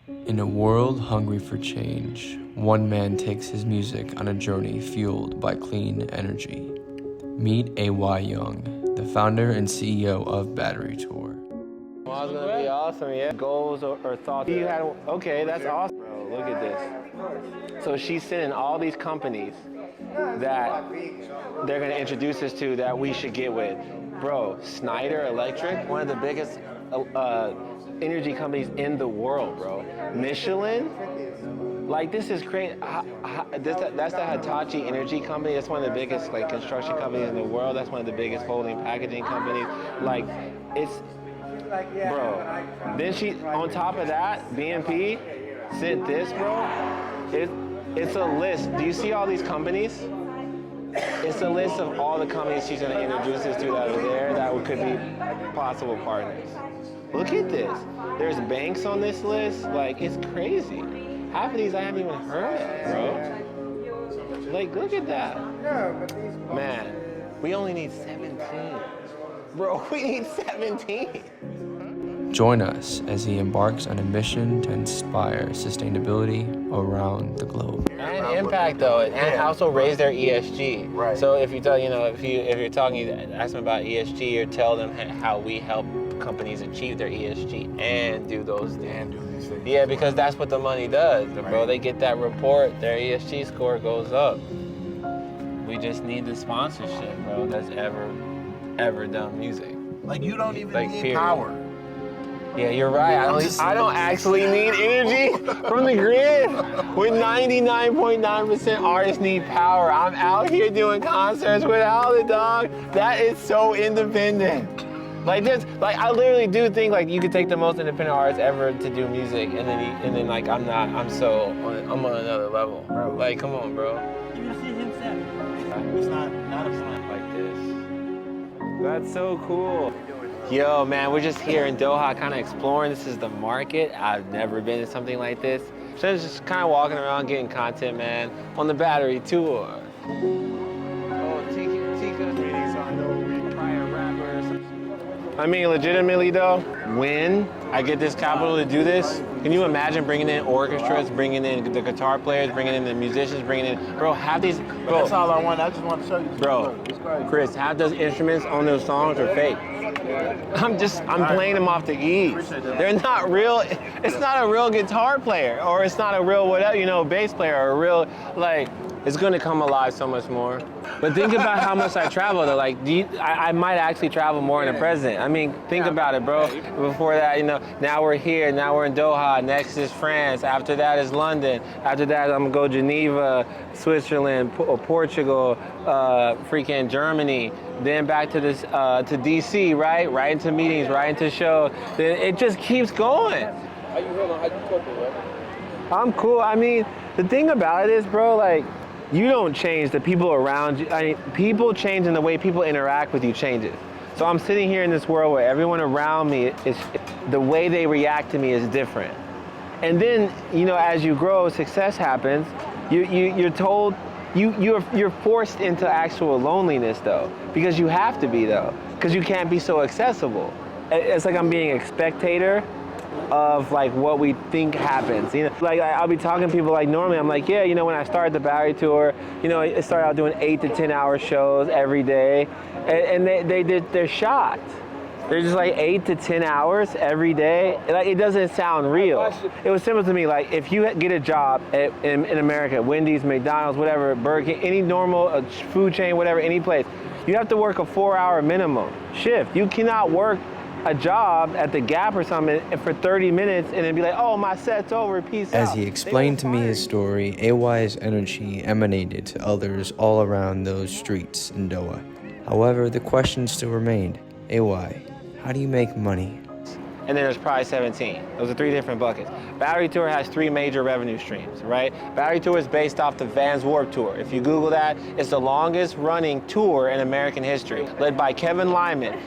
In a world hungry for change, one man takes his music on a journey fueled by clean energy. Meet A.Y. Young, the founder and CEO of Battery Tour. Well, it's gonna be awesome, yeah. Goals or thoughts you had? Okay, that's awesome. Bro, look at this. So she's sending all these companies that they're gonna introduce us to that we should get with. Bro, Schneider Electric, one of the biggest energy companies in the world, bro. Michelin, like this is crazy. That's the Hitachi Energy Company. That's one of the biggest like construction companies in the world. That's one of the biggest holding packaging companies. Like, it's, bro. Then she, on top of that, BNP sent this, bro. It's a list. Do you see all these companies? It's a list of all the companies she's gonna introduce us to that are there that could be possible partners. Look at this. There's banks on this list. Like, it's crazy. Half of these I haven't even heard of, bro. Like, look at that. Man, we only need 17. Bro, we need 17. Join us as he embarks on a mission to inspire sustainability around the globe. And impact though, and also raise their ESG. Right. So if you tell, if you're talking, ask them about ESG or tell them how we help companies achieve their ESG and do those things. And do these things. Yeah, because that's what the money does, bro. They get that report, their ESG score goes up. We just need the sponsorship, bro, that's ever done music. Like, you don't even Like, need period. power. Yeah, you're right. I don't actually need energy from the grid. With 99.9% artists need power. I'm out here doing concerts without it, dog. That is so independent. Like this, like I literally do think like you could take the most independent artist ever to do music, and then like I'm on another level. Bro. Like, come on, bro. You see him set. It's not a sign. Like this. That's so cool. Yo, man, we're just here in Doha, kind of exploring. This is the market. I've never been to something like this. So it's just kind of walking around, getting content, man, on the Battery Tour. Oh, Tika. Meetings I know we Prior rappers. I mean, legitimately though, when I get this capital to do this, can you imagine bringing in orchestras, bringing in the guitar players, bringing in the musicians, bringing in, bro, have these, bro. That's all I want. I just want to show you. Bro, It's great. Chris, half those instruments on those songs are fake. I'm playing them off the ease. They're not real. It's not a real guitar player, or it's not a real whatever, bass player, or a real, like, it's gonna come alive so much more. But think about how much I travel though. Like, I might actually travel more in the present. I mean, think about it, bro. Before that, now we're here, now we're in Doha, next is France, after that is London, after that I'm gonna go Geneva, Switzerland, Portugal, freaking Germany, then back to this, to DC, right? Right into meetings, right into shows. Then it just keeps going. How you coping, bro? I'm cool. I mean, the thing about it is, bro, like, you don't change, the people around you. I mean, people change and the way people interact with you changes. So I'm sitting here in this world where everyone around me the way they react to me is different. And then, as you grow, success happens. You're told, you're forced into actual loneliness though, because you have to be though, because you can't be so accessible. It's like I'm being a spectator of like what we think happens. Like I'll be talking to people like normally I'm like, yeah, when I started the Battery Tour, I started out doing 8 to 10 hour shows every day, and they're shocked. They're just like 8 to 10 hours every day. Like, it doesn't sound real. It was simple to me, like if you get a job in America, Wendy's, McDonald's, whatever, Burger King, any normal food chain, whatever, any place, you have to work a 4-hour minimum shift. You cannot work a job at the Gap or something for 30 minutes and then be like, oh, my set's over, peace out. As he explained to me his story, AY's energy emanated to others all around those streets in Doha. However, the question still remained, AY, how do you make money? And then there's probably 17. Those are 3 different buckets. Battery Tour has 3 major revenue streams, right? Battery Tour is based off the Vans Warped Tour. If you Google that, it's the longest running tour in American history, led by Kevin Lyman.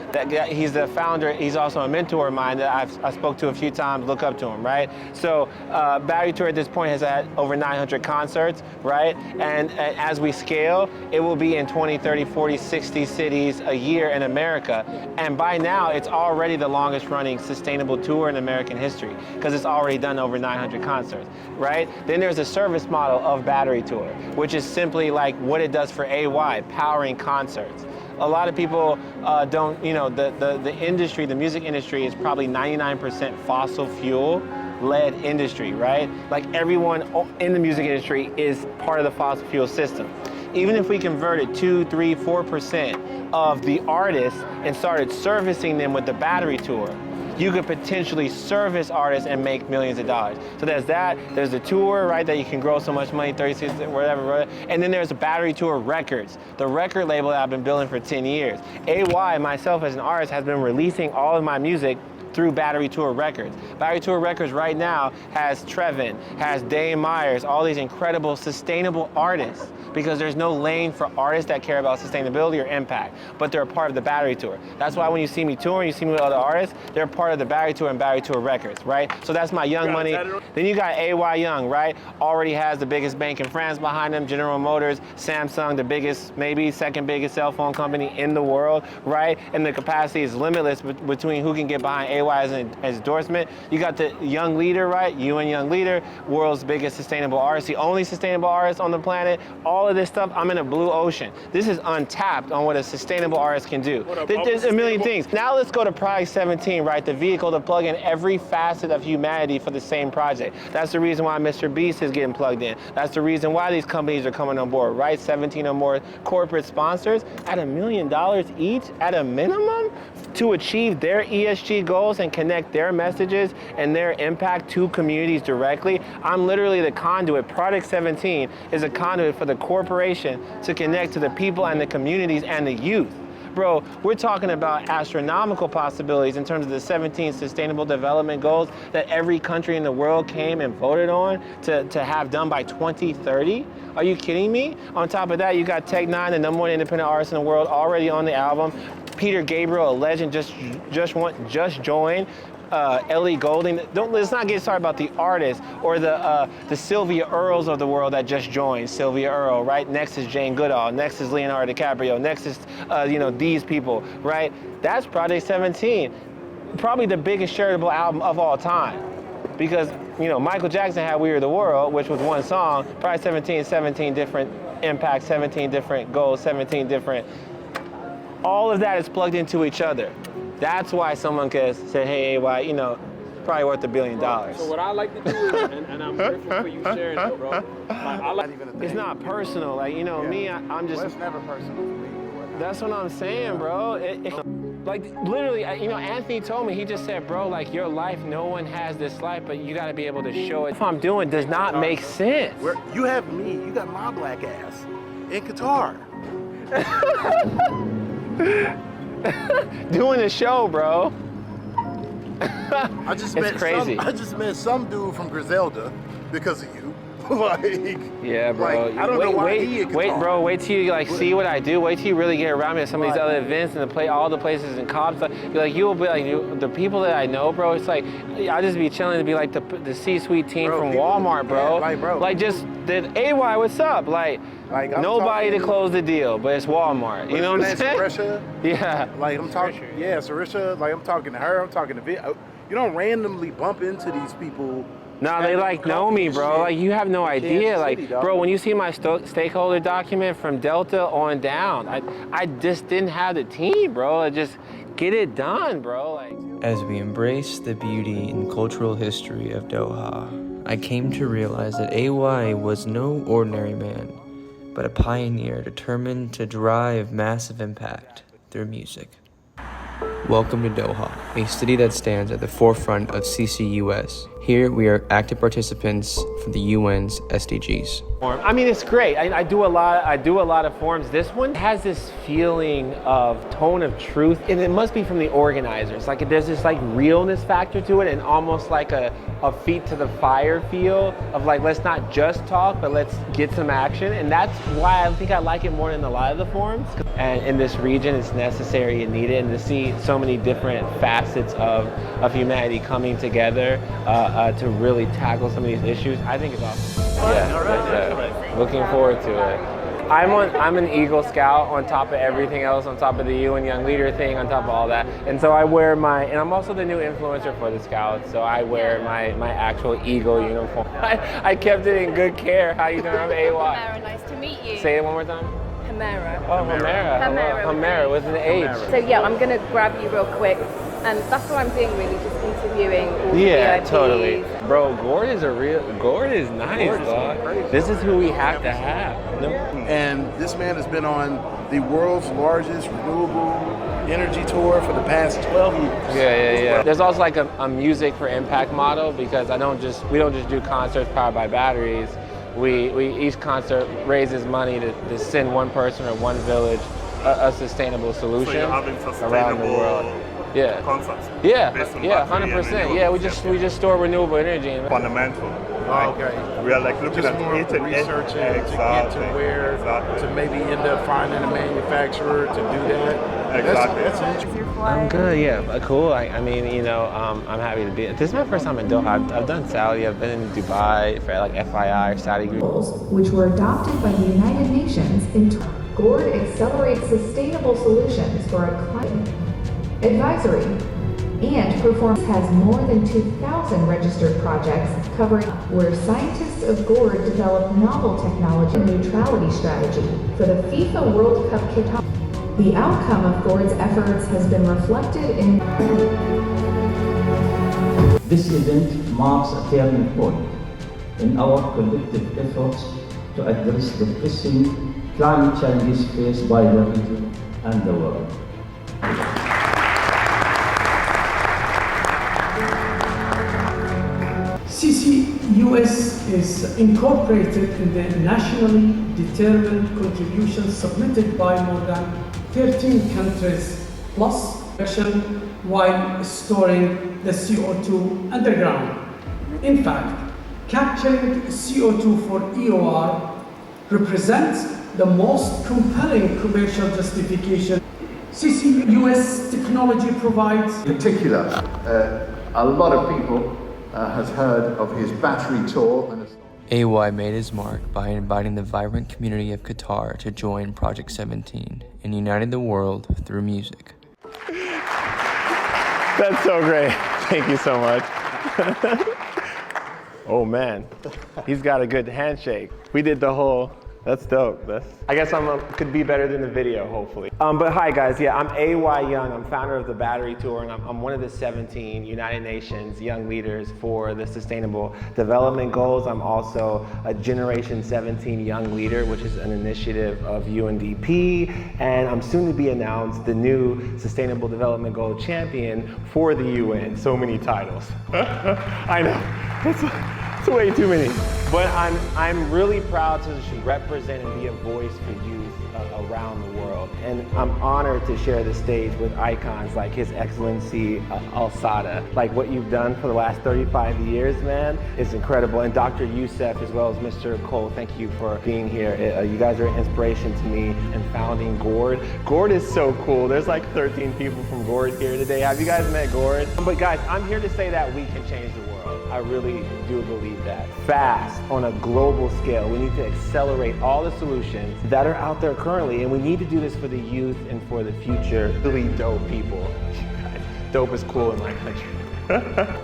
He's the founder, he's also a mentor of mine that I spoke to a few times, look up to him, right? So Battery Tour at this point has had over 900 concerts, right? And as we scale, it will be in 20, 30, 40, 60 cities a year in America. And by now, it's already the longest running sustainable sustainable tour in American history because it's already done over 900 concerts, right? Then there's a service model of Battery Tour, which is simply like what it does for AY, powering concerts. A lot of people don't, you know, the industry, the music industry is probably 99% fossil fuel led industry, right? Like everyone in the music industry is part of the fossil fuel system. Even if we converted 2, 3, 4% of the artists and started servicing them with the Battery Tour, you could potentially service artists and make millions of dollars. So there's that, there's the tour, right, that you can grow so much money, 36, whatever, and then there's the Battery Tour Records, the record label that I've been building for 10 years. AY, myself as an artist, has been releasing all of my music through Battery Tour Records. Battery Tour Records right now has Trevin, has Dane Myers, all these incredible sustainable artists, because there's no lane for artists that care about sustainability or impact, but they're a part of the Battery Tour. That's why when you see me touring, you see me with other artists, they're part of the Battery Tour and Battery Tour Records, right? So that's my Young Money. Then you got AY Young, right? Already has the biggest bank in France behind him, General Motors, Samsung, the biggest, maybe second biggest cell phone company in the world, right? And the capacity is limitless between who can get behind AY as an endorsement. You got the Young Leader, right? UN Young Leader, world's biggest sustainable artist, the only sustainable artist on the planet. All of this stuff, I'm in a blue ocean. This is untapped on what a sustainable artist can do. There's a million things. Now let's go to Project 17, right? The vehicle to plug in every facet of humanity for the same project. That's the reason why Mr. Beast is getting plugged in. That's the reason why these companies are coming on board, right? 17 or more corporate sponsors at $1 million each at a minimum to achieve their ESG goals and connect their messages and their impact to communities directly. I'm literally the conduit. Project 17 is a conduit for the corporation to connect to the people and the communities and the youth. Bro, we're talking about astronomical possibilities in terms of the 17 Sustainable Development Goals that every country in the world came and voted on to have done by 2030. Are you kidding me? On top of that, you got Tech9, the #1 independent artist in the world, already on the album. Peter Gabriel, a legend, just joined. Ellie Goulding. Let's not get started about the artists or the Sylvia Earles of the world that just joined. Sylvia Earle, right? Next is Jane Goodall. Next is Leonardo DiCaprio. Next is these people, right? That's Project 17, probably the biggest shareable album of all time, because Michael Jackson had "We Are the World," which was one song. Project 17, 17 different impacts, 17 different goals, 17 different. All of that is plugged into each other. That's why someone could say, hey, AY, probably worth $1 billion. So what I like to do is, and I'm grateful for you sharing that, bro. It's not personal. Like, me, I'm just. Well, it's never personal for me. That's what I'm saying, bro. Like, literally, Anthony told me, he just said, bro, like, your life, no one has this life, but you got to be able to show it. What I'm doing does not make sense. You have me, you got my black ass in Qatar. Doing the show, bro. I just met some dude from Griselda because of you. Yeah, bro. Like, I don't know why he in Qatar. Wait, bro. Wait till you see what I do. Wait till you really get around me at some of these other events and all the places and cops. You'll be like the people that I know, bro. It's like I just be chilling to be like the C-suite team from Walmart, bro. Yeah, bro. Like just the AY, what's up? Like nobody to close the deal, but it's Walmart. You know what I'm saying? Sarisha, yeah. Like I'm talking. Yeah, Sarisha. Like I'm talking to her. I'm talking to Vic. You don't randomly bump into these people. No, they know me, bro. Like you have no idea. Like, bro, when you see my stakeholder document from Delta on down, I just didn't have the team, bro. Just get it done, bro. Like. As we embrace the beauty and cultural history of Doha, I came to realize that AY was no ordinary man, but a pioneer determined to drive massive impact through music. Welcome to Doha, a city that stands at the forefront of CCUS. Here we are active participants for the UN's SDGs. I mean, it's great. I do a lot of forums. This one has this feeling of tone of truth, and it must be from the organizers. Like there's this like realness factor to it, and almost like a feet to the fire feel of like, let's not just talk, but let's get some action. And that's why I think I like it more than a lot of the forums. And in this region, it's necessary and needed, and to see so many different facets of humanity coming together to really tackle some of these issues, I think it's awesome. Yeah, looking forward to it. I'm an Eagle Scout on top of everything else, on top of the UN Young Leader thing, on top of all that. And so I wear and I'm also the new influencer for the Scouts, so I wear my actual Eagle uniform. I kept it in good care. How you doing? I'm AY. Hamera, nice to meet you. Say it one more time. Hamera. Oh, Hamera. Hamera with an H. So yeah, I'm gonna grab you real quick. And that's what I'm doing really, just interviewing all the Yeah, VIPs. totally. Bro, Gord is nice, dog. This is who we have to have. And this man has been on the world's largest renewable energy tour for the past 12 years. Yeah. There's also like a music for impact model, because we don't just do concerts powered by batteries. Each concert raises money to send one person or one village a sustainable solution So you're having around the world. Yeah. Concepts. Yeah, based on yeah, battery 100%. and Yeah, we renewables. just store renewable energy. Fundamental. Okay. We are like looking Just at more it and researching to exactly. get to where to maybe end up finding a manufacturer to do that. Exactly. That's interesting. I'm good, yeah, cool. I mean, I'm happy to be. This is my first time in Doha. I've done Saudi. I've been in Dubai for like FII or Saudi group. Which were adopted by the United Nations in Gord accelerates sustainable solutions for a climate advisory and performs has more than 2,000 registered projects covering where scientists of Gord develop novel technology and neutrality strategy for the FIFA World Cup kickoff. The outcome of Gord's efforts has been reflected in This event marks a turning point in our collective efforts to address the pressing climate challenges faced by the region and the world. CCUS is incorporated in the nationally determined contributions submitted by more than 13 countries plus action while storing the CO2 underground. In fact, capturing CO2 for EOR represents the most compelling commercial justification. CCUS technology provides In particular, a lot of people has heard of his battery tour. And AY made his mark by inviting the vibrant community of Qatar to join Project 17 and uniting the world through music. That's so great. Thank you so much. Oh man, he's got a good handshake. We did the whole. That's dope. I guess could be better than the video, hopefully. But hi guys, yeah, I'm AY Young. I'm founder of the Battery Tour, and I'm one of the 17 United Nations Young Leaders for the Sustainable Development Goals. I'm also a Generation 17 Young Leader, which is an initiative of UNDP, and I'm soon to be announced the new Sustainable Development Goal champion for the UN. So many titles. I know. It's way too many. But I'm really proud to represent and be a voice for youth around the world. And I'm honored to share the stage with icons like His Excellency Al Sada. Like what you've done for the last 35 years, man, is incredible. And Dr. Youssef, as well as Mr. Cole, thank you for being here. You guys are an inspiration to me and founding Gord. Gord is so cool. There's like 13 people from Gord here today. Have you guys met Gord? But guys, I'm here to say that we can change the world. I really do believe that. Fast, on a global scale. We need to accelerate all the solutions that are out there currently, and we need to do this for the youth and for the future. Really dope people. Dope is cool in my country.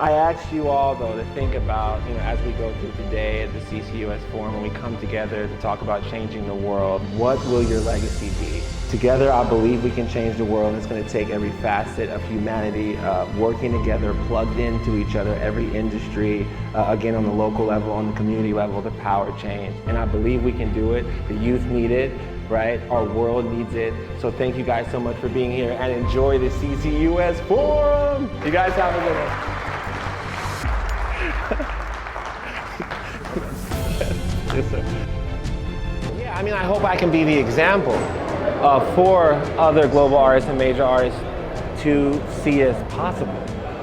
I asked you all though to think about, as we go through today at the CCUS forum, when we come together to talk about changing the world, what will your legacy be? Together, I believe we can change the world. It's going to take every facet of humanity working together, plugged into each other, every industry, again, on the local level, on the community level, to power change. And I believe we can do it. The youth need it, right? Our world needs it. So thank you guys so much for being here, and enjoy the CCUS forum. You guys have a good one. Yes, sir. Yeah, I hope I can be the example for other global artists and major artists to see as possible.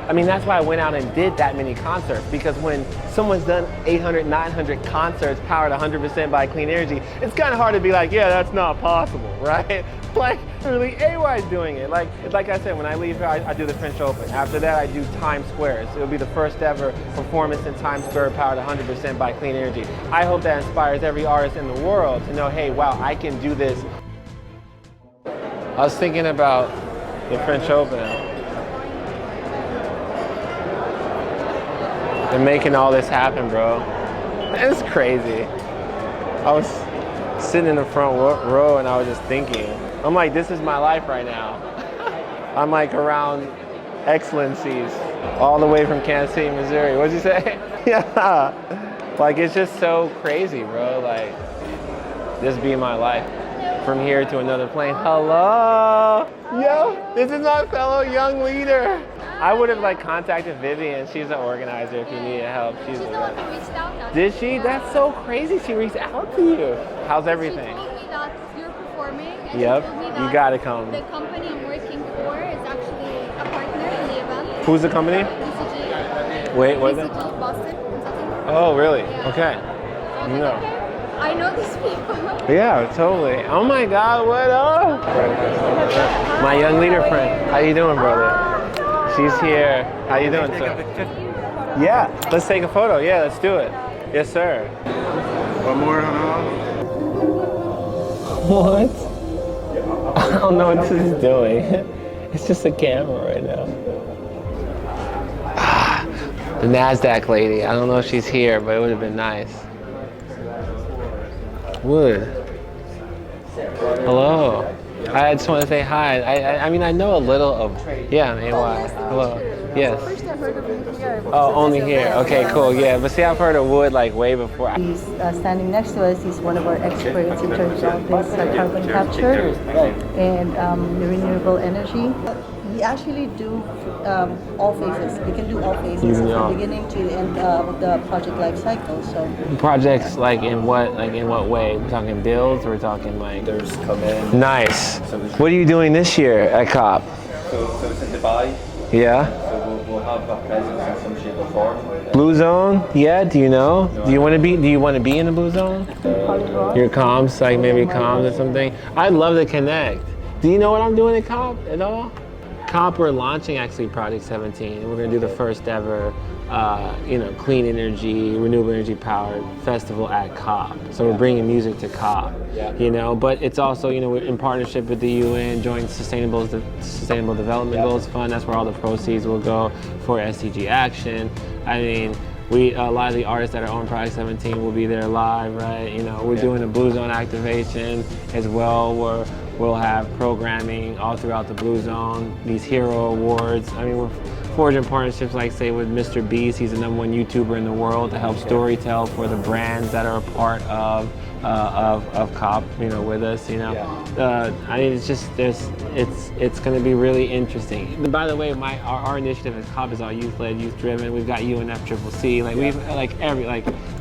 That's why I went out and did that many concerts, because when someone's done 800, 900 concerts powered 100% by clean energy, it's kind of hard to be like, yeah, that's not possible, right? Like, Literally, AY's doing it. Like I said, when I leave here, I do the French Open. After that, I do Times Square. So it'll be the first ever performance in Times Square powered 100% by clean energy. I hope that inspires every artist in the world to know, hey, wow, I can do this. I was thinking about the French Open. And making all this happen, bro. It's crazy. I was sitting in the front row and I was just thinking, I'm like, this is my life right now. I'm like around excellencies all the way from Kansas City, Missouri. What'd you say? Yeah. Like, it's just so crazy, bro. Like, this be my life. From here to another plane. Hello. Yo, this is my fellow young leader. I would have like contacted Vivian. She's the organizer if you needed help. She's the one who reached out. Did she? That's so crazy. She reached out to you. How's everything? She told me that you're performing. And yep. She told me that you gotta come. The company I'm working for is actually a partner in the event. Who's the company? BCG. Wait, what? BCG, Boston. Oh, really? Yeah. Okay. So no. Okay. I know these people. Yeah, totally. Oh my God, what up? My young leader friend. How you doing, brother? She's here. How you doing, sir? Yeah, let's take a photo. Yeah, let's do it. Yes, sir. One more, What? I don't know what this is doing. It's just a camera right now. The NASDAQ lady. I don't know if she's here, but it would have been nice. Would. Hello. I just want to say hi. I mean, I know a little of, yeah, AY. Hello. Yes. First I've heard of him here. Oh, only here. Okay, cool. Yeah, but see, I've heard of Wood like way before. He's standing next to us. He's one of our experts in terms of this carbon capture and the renewable energy. We actually do all phases. We can do all phases from beginning to end of the project life cycle. So projects like in what way? We're talking builds. We're talking like there's come in. Nice. What are you doing this year at COP? So it's in Dubai. Yeah. So we'll have a presence in some shape or form. Blue zone? Yeah. Do you know? Do you want to be? Do you want to be in the blue zone? Your comms, like maybe comms or something. I'd love to connect. Do you know what I'm doing at COP at all? COP, we're launching actually Project 17, and we're going to do the first ever, clean energy, renewable energy powered festival at COP. So we're bringing music to COP, but it's also, we're in partnership with the UN, Joint Sustainable Development Goals Fund. That's where all the proceeds will go for SDG action. I mean, a lot of the artists that are on Project 17 will be there live, right? We're doing a Blue Zone activation as well, where we'll have programming all throughout the Blue Zone, these hero awards. I mean, we're forging partnerships like, say, with Mr. Beast. He's the #1 YouTuber in the world to help storytell for the brands that are a part of COP, with us, I mean, it's just, it's going to be really interesting. And by the way, our initiative at COP is all youth-led, youth-driven. We've got UNFCCC,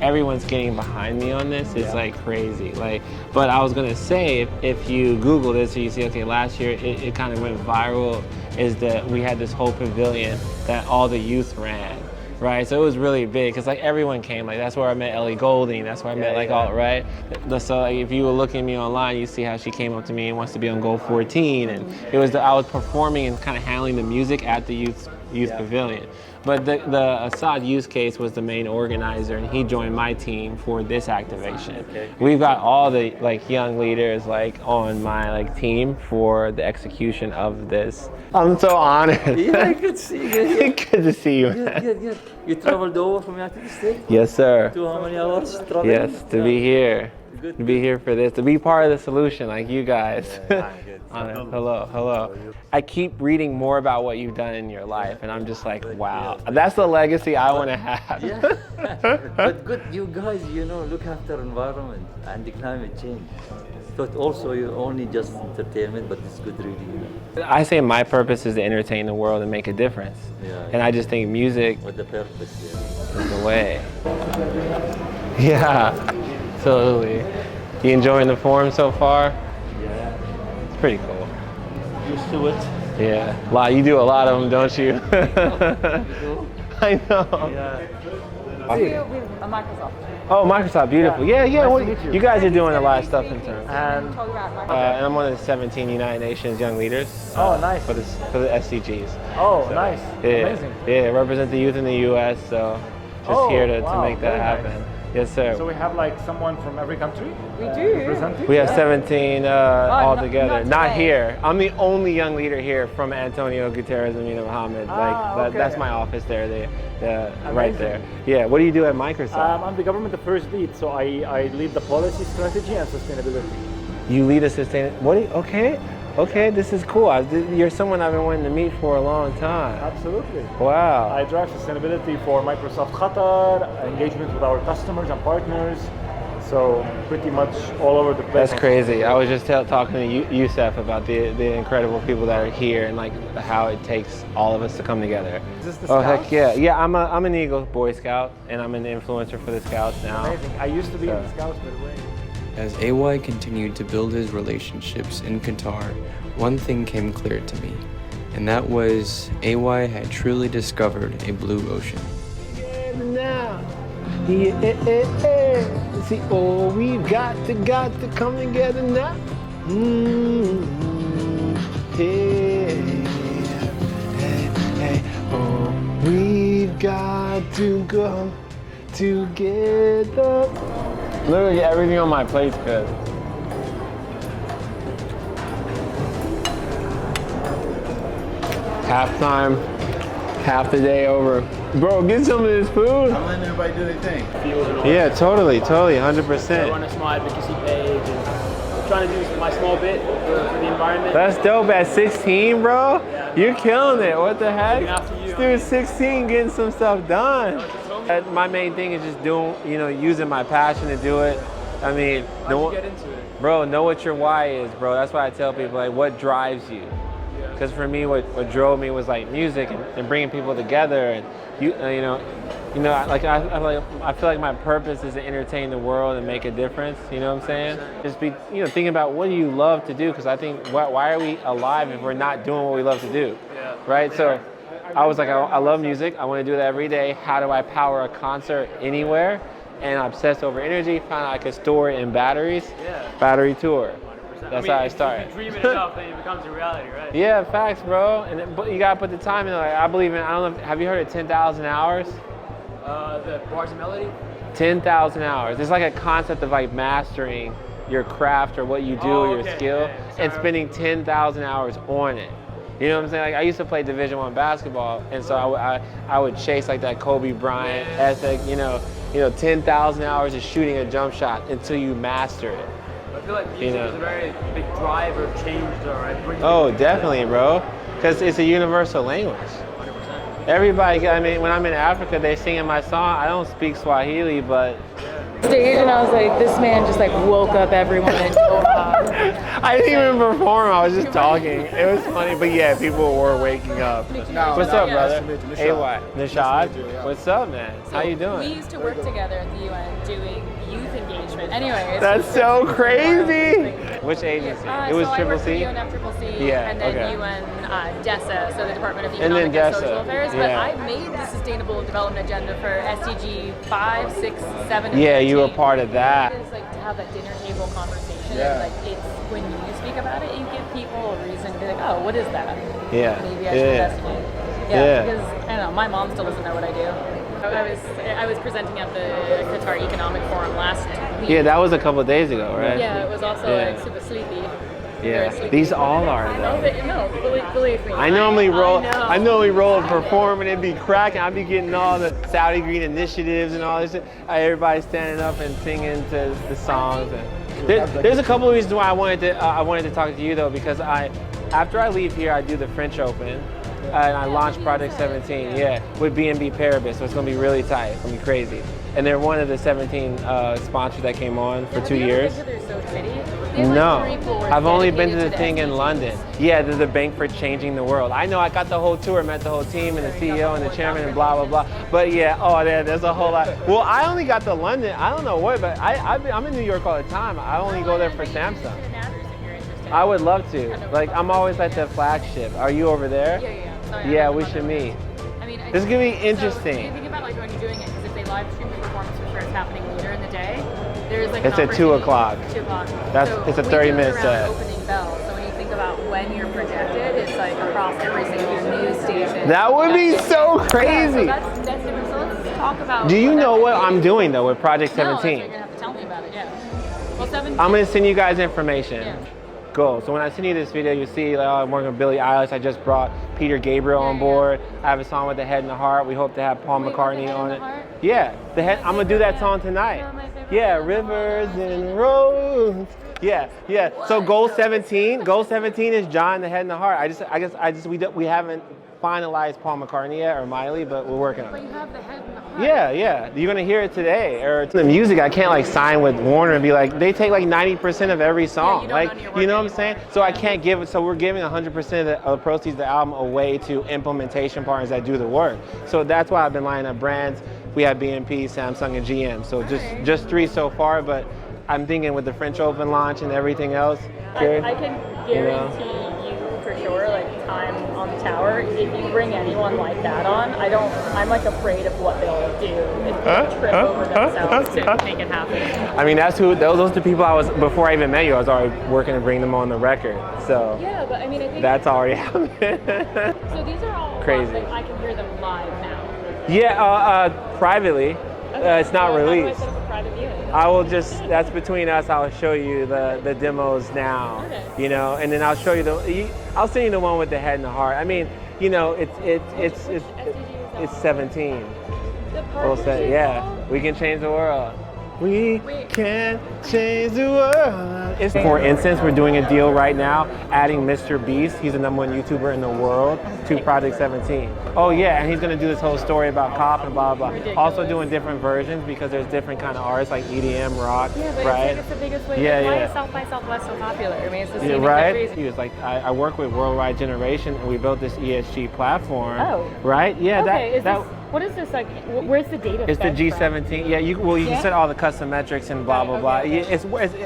everyone's getting behind me on this. It's like crazy. But I was going to say, if you Google this, so you see, okay, last year it kind of went viral, is that we had this whole pavilion that all the youth ran. Right, so it was really big because everyone came. That's where I met Ellie Goulding. That's where I met all right. So if you were looking at me online, you see how she came up to me and wants to be on Goal 14, and I was performing and kind of handling the music at the youth pavilion. But the Assad use case was the main organizer, and he joined my team for this activation. We've got all the young leaders on my team for the execution of this. I'm so honored. Yeah, good to see you. Good to see you, man. Good. You traveled over from United States? Yes, sir. To how many hours traveling? Yes, to be here. Good. To be here for this, to be part of the solution like you guys. Hello. I keep reading more about what you've done in your life, and I'm just like, wow, that's the legacy I want to have. Yeah, but good, you guys, look after environment and the climate change. But also, you're only just entertainment, but it's good reading. I say my purpose is to entertain the world and make a difference. And I just think music with the purpose is the way. Yeah, absolutely. You enjoying the forum so far? Yeah. It's pretty cool. Used to it. Yeah. You do a lot of them, don't you? I know. Yeah. Microsoft. Oh, Microsoft, beautiful. Yeah, yeah. Nice Well, to meet you. you guys are doing a lot of stuff in terms. And And I'm one of the 17 United Nations Young Leaders. Nice. For the SDGs. Oh, So, nice. Yeah, Amazing. yeah. Represent the youth in the U.S. So just here to make that very happen. nice. Yes, sir. So we have like someone from every country? We do. Representing? We have 17 all not- together. not today. Here. I'm the only young leader here from Antonio Guterres and Mina Mohammed. okay. That's my office there. Right Amazing. there. Yeah. What do you do at Microsoft? I'm the government affairs lead, so I lead the policy, strategy, and sustainability. You lead a Okay, this is cool. You're someone I've been wanting to meet for a long time. Absolutely. Wow. I drive sustainability for Microsoft Qatar, engagement with our customers and partners. So pretty much all over the place. That's crazy. I was just talking to Youssef about the incredible people that are here and like how it takes all of us to come together. Is this the Oh Scouts? heck yeah! Yeah, I'm an Eagle Boy Scout and I'm an influencer for the Scouts now. Amazing. I used to be in the Scouts, by the way. As AY continued to build his relationships in Qatar, one thing came clear to me, and that was AY had truly discovered a blue ocean. Now, see, oh, we've got to come together now. Hey, oh, we've got to go together. Literally everything on my plate's good. Halftime, half the day over. Bro, get some of this food. I'm letting everybody do their thing. Yeah, totally, 100%. I run a small advocacy page and trying to do my small bit for the environment. That's dope. At 16, bro, you're killing it. What the heck? After you, This dude's 16, getting some stuff done. My main thing is just using my passion to do it. I mean, how'd you get into it? Bro, know what your why is, bro. That's why I tell people, like, what drives you? Because for me, what drove me was like music and bringing people together, and I feel like my purpose is to entertain the world and make a difference. You know what I'm saying? Just be thinking about what do you love to do, because I think why are we alive if we're not doing what we love to do, right? So I was like, I love music. I want to do that every day. How do I power a concert anywhere? And I'm obsessed over energy. Found out I could store it in batteries. Battery tour. That's how I started. If you dream it enough, then it becomes a reality, right? Yeah, facts, bro. But you gotta put the time in. Like, I believe in. I don't know. Have you heard of 10,000 hours? The bars and melody. 10,000 hours. It's like a concept of like mastering your craft or what you do or your skill, and spending 10,000 hours on it. You know what I'm saying? Like I used to play Division I basketball, and so I would chase like that Kobe Bryant ethic. 10,000 hours of shooting a jump shot until you master it. I feel like music is a very big driver, change, right? Oh, definitely, bro. Because it's a universal language. 100%. Everybody, I mean, when I'm in Africa, they singing my song. I don't speak Swahili, but Stage, and I was like, this man just like woke up everyone in Doha. I didn't even perform. I was just talking. It was funny, but yeah, people were waking up. What's up, brother? AY. Nishad. What's up, man? How you doing? We used to work together at the UN doing youth engagement. Anyways. That's so crazy. Which agency? It was so Triple I worked C? for UNFCCC, Yeah, and then okay. UN DESA, so the Department of And then Economic and DESA, Social Affairs. yeah. But I made the Sustainable Development Agenda for SDG 5, 6, 7, and Yeah, 13. you were part of that. It is like to have that dinner table conversation. Yeah. Like it's when you speak about it, you give people a reason to be like, oh, what is that? Yeah. Maybe I should investigate. Yeah. Because I don't know, my mom still doesn't know what I do. I was presenting at the Qatar Economic Forum last week. Yeah, that was a couple of days ago, right? Yeah, it was also like super sleepy. Yeah, Very sleepy. these all are No, though. no, believe me. I normally roll. know. I normally roll and perform, and it'd be cracking. I'd be getting all the Saudi Green initiatives and all this shit. Everybody standing up and singing to the songs. And there's a couple of reasons why I wanted to talk to you though, because after I leave here, I do the French Open. And I launched Project 17, with BNB Paribas, so it's gonna be really tight. It's gonna be crazy. And they're one of the 17 sponsors that came on for 2 years. Have you ever been to their Soak City? No, They I've only been to the dedicated thing in London. Yeah, there's the Bank for Changing the World. I know, I got the whole tour, met the whole team and the CEO and the chairman and blah, blah, blah. But yeah, there's a whole lot. Well, I only got to London, I don't know what, but I'm in New York all the time. I only go there for Samsung. I would love to. Like, I'm always at the flagship. Are you over there? Yeah. Sorry, Yeah, we should meet. I mean, This is gonna be So, interesting. you think about like when you're doing it, because if they live stream the performance for sure. It's happening later in the day. There's like It's at 2 o'clock. 2 o'clock. It's a 30-minute set. Opening bell. So when you think about when you're projected, it's like across every single news station. That would be so crazy. Yeah, so that's different. So let's talk about. Do you know what I'm doing though with Project 17? No, that's what you're gonna have to tell me about it. Yeah. Well, 17. I'm gonna send you guys information. Yeah. Cool. So when I send you this video, you see like, I'm working with Billie Eilish. I just brought Peter Gabriel on board. I have a song with The Head and the Heart. We hope to have Paul McCartney on it. Yeah, the head. I'm gonna do that song tonight. Yeah, Rivers and Roads. Yeah. So goal 17 is John, The Head and the Heart. We haven't finalized Paul McCartney yet or Miley, but we're working on it. But you have The Head and the Heart. Yeah. You're gonna hear it today. Or the music, I can't like sign with Warner and be like, they take like 90% of every song. You know what I'm saying? So I can't give it. So we're giving 100% of the proceeds of the album away to implementation partners that do the work. So that's why I've been lining up brands. We have BNP, Samsung, and GM. So just 3 so far, but I'm thinking with the French Open launch and everything else. I can guarantee you for sure, like time on the tower. If you bring anyone like that on, I'm like afraid of what they'll do if they trip over themselves to make it happen. I mean, those are the people I was, before I even met you, I was already working to bring them on the record. So yeah, but I mean, I think that's already happening. So these are all crazy. Like, I can hear them live now. Yeah, privately. Okay. It's not released. How do I set up a private viewing? I will that's between us. I'll show you the demos now. Okay. You know, and then I'll show you I'll send you the one with The Head and the Heart. I mean, you know, it's 17. We'll say, yeah, we can change the world. We can change the world. For instance, we're doing a deal right now, adding Mr. Beast. He's the #1 YouTuber in the world to Project 17. Oh yeah, and he's gonna do this whole story about cop and blah blah. Ridiculous. Also doing different versions because there's different kind of artists like EDM, rock, Yeah, but right? it's the biggest way. Yeah, Why yeah. is South by Southwest so popular? I mean, it's the Yeah, same right? reason. He was like, I work with Worldwide Generation, and we built this ESG platform. Oh. Right? Yeah. Okay, what is this like? Where's the data? It's the G17. Yeah, you can set all the custom metrics and blah blah blah.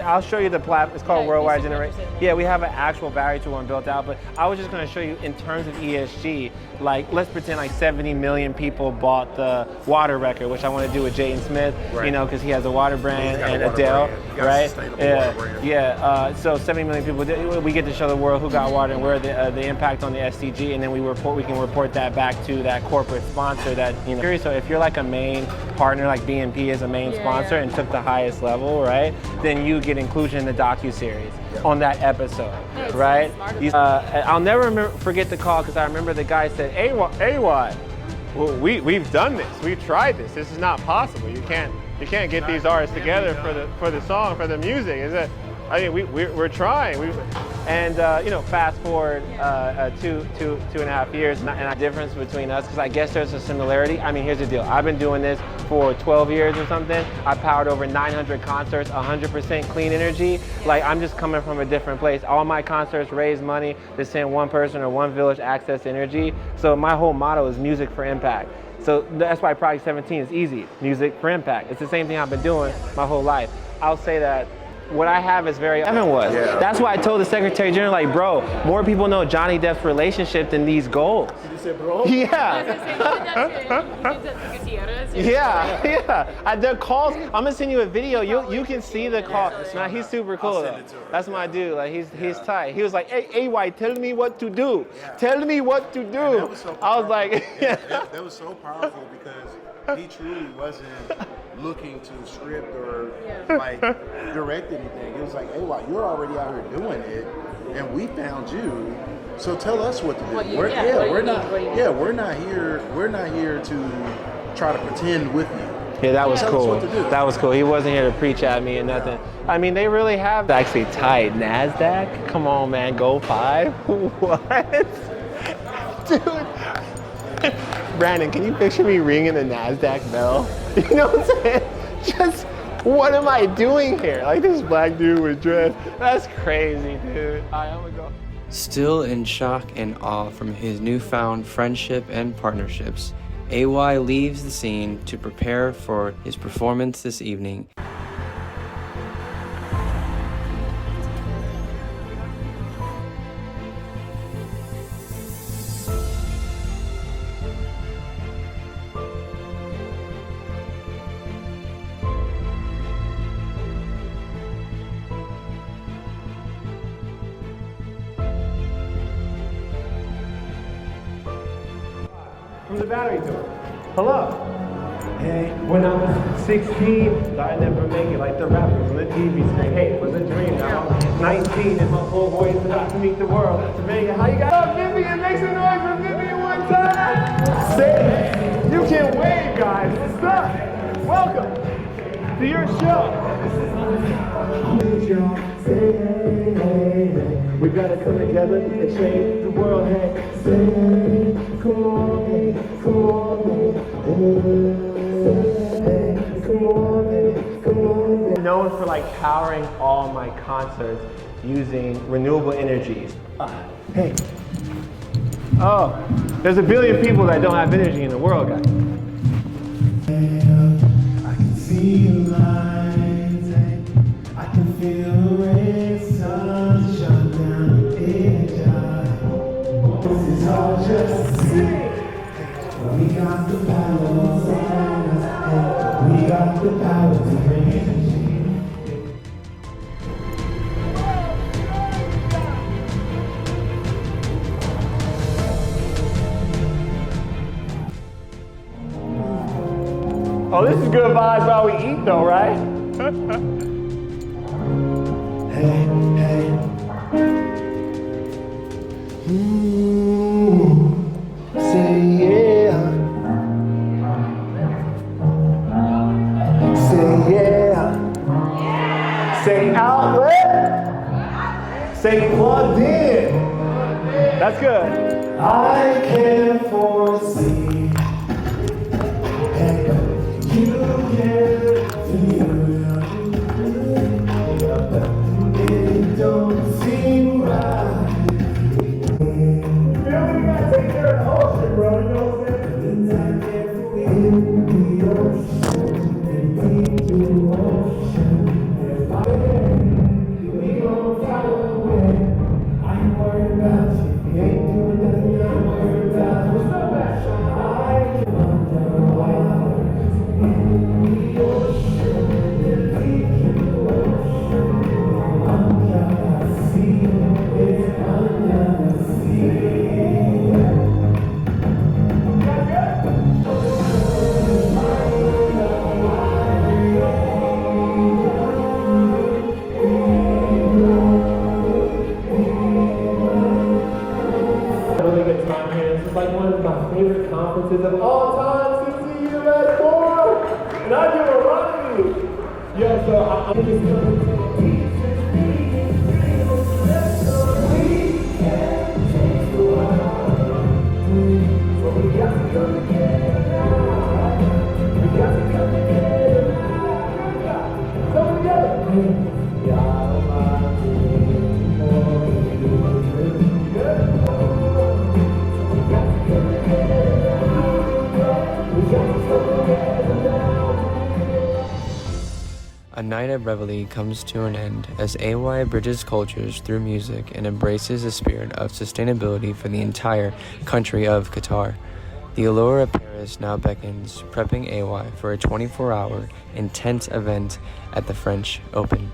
I'll show you the platform. It's called Worldwide Generation. Yeah, we have an actual battery tool one built out, but I was just going to show you in terms of ESG. Like, let's pretend like 70 million people bought the water record, which I want to do with Jaden Smith. Right. You know, because he has a water brand and water Adele, brand. right? Yeah. So 70 million people. We get to show the world who got water and where the impact on the SDG, and then we can report that back to that corporate sponsor that. You know, so if you're like a main partner, like BNP is a main sponsor and took the highest level, right? Then you get inclusion in the docu-series on that episode, right? I'll never forget the call because I remember the guy said, AY, well, we've done this, we've tried this. This is not possible. You can't get these artists together for the song, for the music. Is it? I mean, we're trying. You know, fast forward 2.5 years, and the difference between us, because I guess there's a similarity. I mean, here's the deal. I've been doing this for 12 years or something. I powered over 900 concerts, 100% clean energy. Like, I'm just coming from a different place. All my concerts raise money to send one person or one village access energy. So my whole motto is music for impact. So that's why Project 17 is easy, music for impact. It's the same thing I've been doing my whole life. I'll say that what I have is very Evan was. Yeah. That's why I told the Secretary General, like, bro, more people know Johnny Depp's relationship than these goals. You said, bro? Yeah. The calls. I'm gonna send you a video. You can see the call. Nah, he's super cool though. That's my dude. Like he's tight. He was like, hey, AY, tell me what to do. Tell me what to do. I was like, that was so powerful because he truly wasn't looking to script or like direct anything. It was like, AY, you're already out here doing it, and we found you. So tell us what to do. We're not here to try to pretend with you. Yeah, that was Tell us cool. what to do. That was cool. He wasn't here to preach at me and nothing. I mean, they really have actually tight. NASDAQ? Come on, man. Go 5? What? Dude. Brandon, can you picture me ringing the NASDAQ bell? You know what I'm saying? Just, what am I doing here? Like this black dude with dread. That's crazy, dude. I'm gonna go. Still in shock and awe from his newfound friendship and partnerships, AY leaves the scene to prepare for his performance this evening. the battery tour. Hello. Hey, when I was 16, thought I'd never make it like the rappers on the TV screen. Hey, it was a dream. Now I'm 19 and my full voice about to meet the world. To make it, how you got Vivian? Make some noise for Vivian one time. Say, you can wave, guys. What's up? Welcome to your show. We gotta come together and change the world. Hey, say, come on, hey, come on, hey, come on, hey, come on. Known for like powering all my concerts using renewable energies. Hey. Oh, there's a billion people that don't have energy in the world, guys. I can see the lights, I can feel the rain, sun shine down the edge. This is all just sing. We got the power inside us, we got the power to bring Oh, this is good vibes while we eat though, right? Hey, hey. Say yeah. Say yeah. Say outlet. Say plugged in. That's good. I can't foresee. You can feel it don't seem right. You gotta take care of the ocean, bro. You know what I'm saying? In the ocean, into the ocean. We gon' fly away. I ain't worried about you. You ain't doing nothing I'm worried about. What's up, man? I can wonder It's like one of my favorite conferences of all time, CCUS, and I do a lot of you. Yeah, so I'm just A night of reveille comes to an end as AY bridges cultures through music and embraces the spirit of sustainability for the entire country of Qatar. The allure of Paris now beckons, prepping AY for a 24-hour intense event at the French Open.